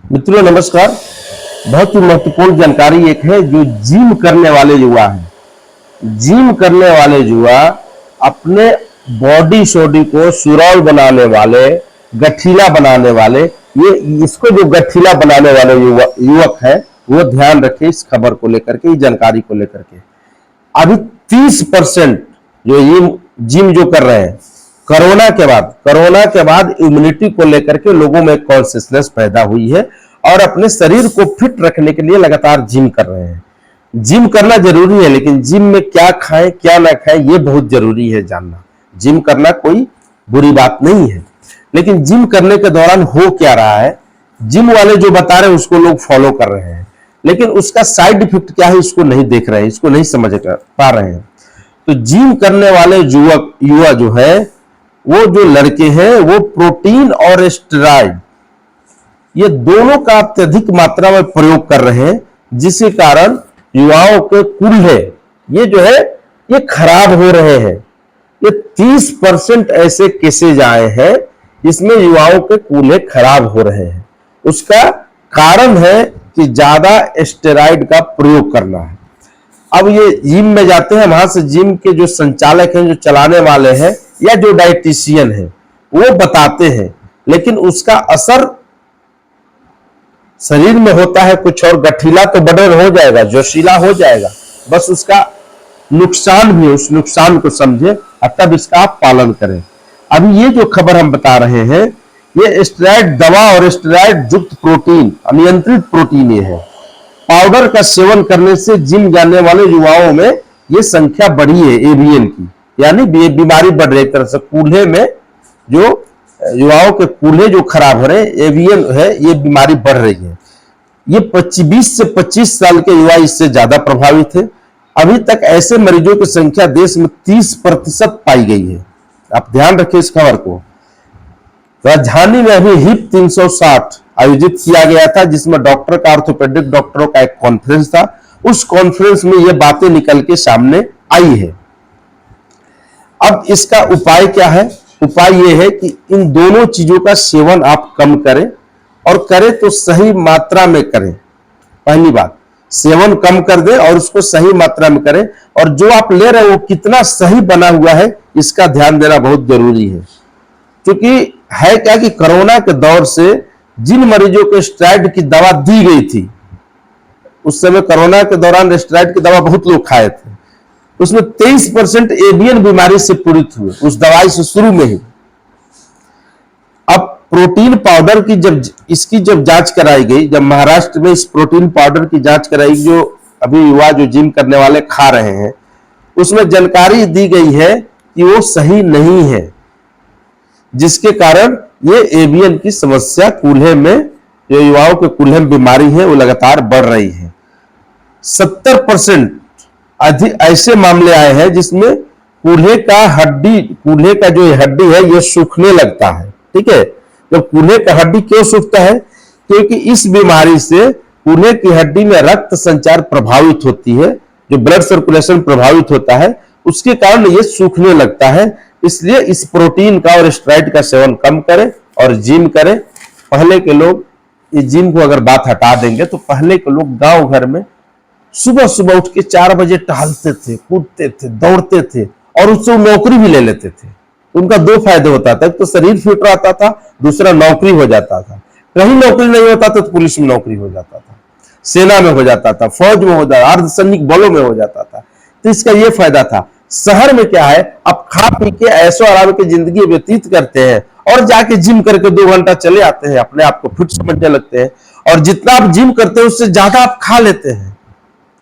मित्रों नमस्कार। बहुत ही महत्वपूर्ण जानकारी एक है जो जिम करने वाले युवा हैं। जिम करने वाले युवा अपने बॉडी शॉडी को सुडौल बनाने वाले, गठीला बनाने वाले, ये इसको जो गठीला बनाने वाले युवक है वो ध्यान रखे इस खबर को लेकर के, इस जानकारी को लेकर के। अभी 30% जो जिम जो कर रहे हैं, कोरोना के बाद इम्यूनिटी को लेकर के लोगों में कॉन्शियसनेस पैदा हुई है और अपने शरीर को फिट रखने के लिए लगातार जिम कर रहे हैं। जिम करना जरूरी है, लेकिन जिम में क्या खाएं क्या ना खाएं ये बहुत जरूरी है जानना। जिम करना कोई बुरी बात नहीं है, लेकिन जिम करने के दौरान हो क्या रहा है, जिम वाले जो बता रहे हैं उसको लोग फॉलो कर रहे हैं, लेकिन उसका साइड इफेक्ट क्या है इसको नहीं देख रहे हैं, इसको नहीं समझ पा रहे हैं। तो जिम करने वाले युवा जो है, वो जो लड़के हैं वो प्रोटीन और स्टेरॉइड ये दोनों का अत्यधिक मात्रा में प्रयोग कर रहे हैं, जिसके कारण युवाओं के कूल्हे ये जो है ये खराब हो रहे हैं। ये 30% ऐसे केसेज आए हैं जिसमें युवाओं के कूल्हे खराब हो रहे हैं। उसका कारण है कि ज्यादा स्टेरॉइड का प्रयोग करना है। अब ये जिम में जाते हैं, वहां से जिम के जो संचालक हैं, जो चलाने वाले हैं या जो डाइटिशियन है वो बताते हैं, लेकिन उसका असर शरीर में होता है कुछ और। गठीला तो बदन हो जाएगा, जोशीला हो जाएगा, बस उसका नुकसान भी, उस नुकसान को समझे और तब इसका आप पालन करें। अभी ये जो खबर हम बता रहे हैं ये स्टेरॉइड दवा और स्टेरॉइड युक्त प्रोटीन, अनियंत्रित प्रोटीन ये है। पाउडर का सेवन करने से जिम जाने वाले युवाओं में ये संख्या बढ़ी है एवीएन की, यानी बीमारी बढ़ रही है। एक तरह से कूल्हे में जो युवाओं के कूल्हे जो खराब हो रहे हैं, एवीएन है, ये बीमारी बढ़ रही है। ये 20 से 25 साल के युवा इससे ज्यादा प्रभावित है। अभी तक ऐसे मरीजों की संख्या देश में 30% पाई गई है। आप ध्यान रखें इस खबर को। राजधानी में अभी हिप 360 आयोजित किया गया था, जिसमें डॉक्टर का, ऑर्थोपेडिक डॉक्टरों का एक कॉन्फ्रेंस था। उस कॉन्फ्रेंस में ये बातें निकल के सामने आई है। अब इसका उपाय क्या है? उपाय यह है कि इन दोनों चीजों का सेवन आप कम करें, और करें तो सही मात्रा में करें। पहली बात, सेवन कम कर दें और उसको सही मात्रा में करें, और जो आप ले रहे हैं वो कितना सही बना हुआ है इसका ध्यान देना बहुत जरूरी है। क्योंकि है क्या कि कोरोना के दौर से जिन मरीजों को स्टेरॉइड की दवा दी गई थी, उस समय कोरोना के दौरान स्टेरॉइड की दवा बहुत लोग खाए थे, उसमें 23% एवियन बीमारी से पीड़ित हुए उस दवाई से शुरू में ही। अब प्रोटीन पाउडर की जब जांच कराई गई, जब महाराष्ट्र में इस प्रोटीन पाउडर की जांच कराई, जो अभी युवा जो जिम करने वाले खा रहे हैं, उसमें जानकारी दी गई है कि वो सही नहीं है, जिसके कारण ये एवियन की समस्या कूल्हे में, जो युवाओं के कूल्हे में बीमारी है वो लगातार बढ़ रही है। 70% अधिक ऐसे मामले आए हैं जिसमें कूल्हे का जो हड्डी है ये सूखने लगता है। ठीक है, जब कूल्हे का हड्डी क्यों सूखता है? क्योंकि इस बीमारी से कूल्हे की हड्डी में रक्त संचार प्रभावित होती है, जो ब्लड सर्कुलेशन प्रभावित होता है, उसके कारण ये सूखने लगता है। इसलिए इस प्रोटीन का और स्टेरॉइड का सेवन कम करें और जिम करें। पहले के लोग, ये जिम को अगर बात हटा देंगे तो पहले के लोग गांव घर में सुबह सुबह उठ के 4 बजे टहलते थे, कूदते थे, दौड़ते थे, और उससे नौकरी भी ले लेते थे। उनका 2 फायदे होता था, एक तो शरीर फिट रहता था, दूसरा नौकरी हो जाता था। कहीं नौकरी नहीं होता तो पुलिस में नौकरी हो जाता था, सेना में हो जाता था, फौज में हो जाता, अर्धसैनिक बलों में हो जाता था। तो इसका यह फायदा था। शहर में क्या है, अब खा पी के ऐशो आराम की जिंदगी व्यतीत करते हैं और जाके जिम करके 2 घंटा चले आते हैं, अपने आप को फिट समझने लगते हैं, और जितना आप जिम करते हैं उससे ज्यादा आप खा लेते हैं।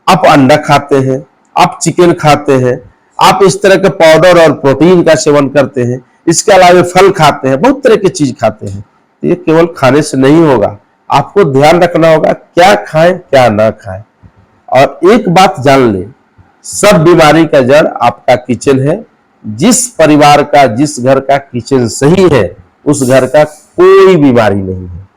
आप अंडा खाते हैं, आप चिकन खाते हैं, आप इस तरह के पाउडर और प्रोटीन का सेवन करते हैं, इसके अलावा फल खाते हैं, बहुत तरह की चीज खाते हैं। तो ये केवल खाने से नहीं होगा, आपको ध्यान रखना होगा क्या खाएं क्या ना खाएं। और एक बात जान ले, सब बीमारी का जड़ आपका किचन है। जिस परिवार का, जिस घर का किचन सही है, उस घर का कोई बीमारी नहीं है।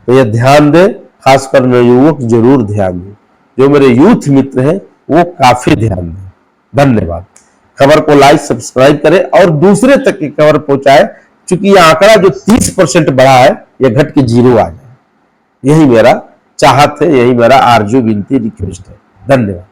तो ये ध्यान दे, खासकर युवक जरूर ध्यान दे। जो मेरे यूथ मित्र हैं वो काफी ध्यान दें। धन्यवाद। खबर को लाइक सब्सक्राइब करें और दूसरे तक की खबर पहुंचाए, क्योंकि यह आंकड़ा जो 30% बढ़ा है, यह घट के 0 आ जाए। यही मेरा चाहत है, यही मेरा आरजू, विनती, रिक्वेस्ट है। धन्यवाद।